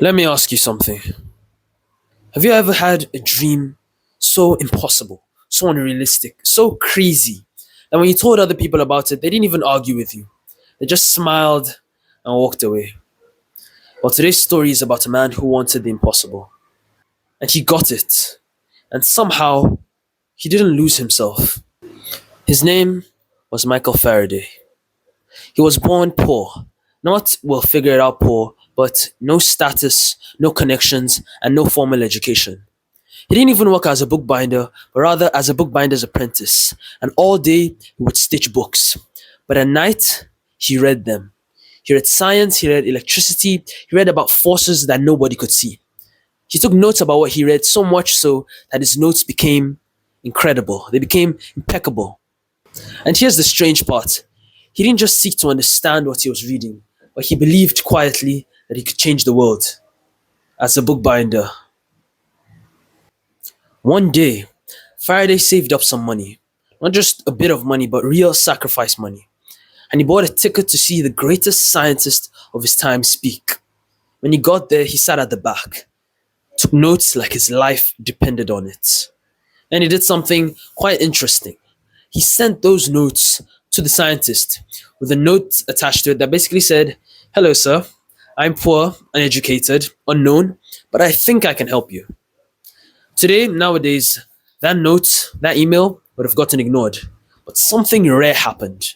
Let me ask you something. Have you ever had a dream so impossible, so unrealistic, so crazy that when you told other people about it, they didn't even argue with you? They just smiled and walked away. Well, today's story is about a man who wanted the impossible, and he got it. And somehow, he didn't lose himself. His name was Michael Faraday. He was born poor. Not, well, figure it out poor, but no status, no connections, and no formal education. He didn't even work as a bookbinder, but rather as a bookbinder's apprentice. And all day he would stitch books. But at night, he read them. He read science, he read electricity, he read about forces that nobody could see. He took notes about what he read so much so that his notes became incredible. They became impeccable. And here's the strange part. He didn't just seek to understand what he was reading, but he believed quietly that he could change the world as a bookbinder. One day, Faraday saved up some money. Not just a bit of money, but real sacrifice money. And he bought a ticket to see the greatest scientist of his time speak. When he got there, he sat at the back, took notes like his life depended on it. And he did something quite interesting. He sent those notes to the scientist with a note attached to it that basically said, "Hello, sir. I'm poor, uneducated, unknown, but I think I can help you." Today, nowadays, that note, that email would have gotten ignored. But something rare happened.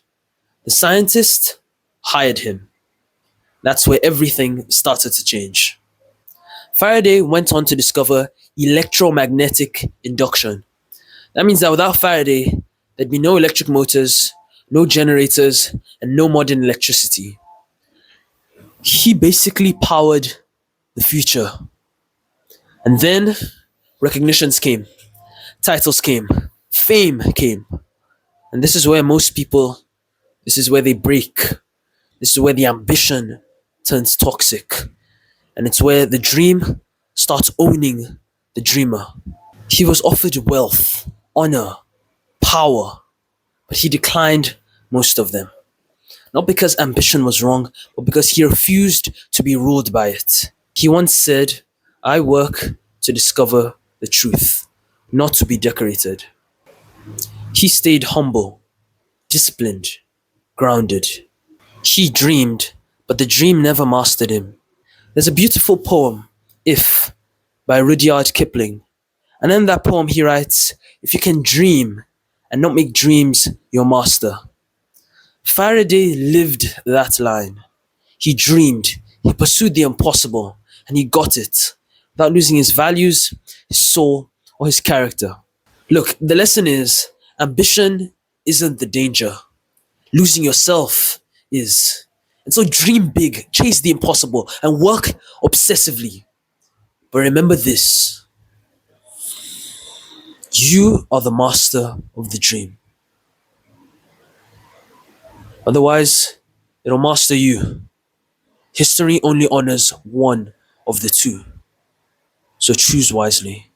The scientist hired him. That's where everything started to change. Faraday went on to discover electromagnetic induction. That means that without Faraday, there'd be no electric motors, no generators, and no modern electricity. He basically powered the future. And then recognitions came, titles came, fame came. And this is where most people, this is where they break. This is where the ambition turns toxic. And it's where the dream starts owning the dreamer. He was offered wealth, honor, power, but he declined most of them. Not because ambition was wrong, but because he refused to be ruled by it. He once said, "I work to discover the truth, not to be decorated." He stayed humble, disciplined, grounded. He dreamed, but the dream never mastered him. There's a beautiful poem, If, by Rudyard Kipling. And in that poem, he writes, "If you can dream and not make dreams your master." Faraday lived that line. He dreamed, he pursued the impossible, and he got it without losing his values, his soul, or his character. Look, the lesson is ambition isn't the danger, losing yourself is. And so dream big, chase the impossible, and work obsessively. But remember this, you are the master of the dream. Otherwise, it'll master you. History only honors one of the two. So choose wisely.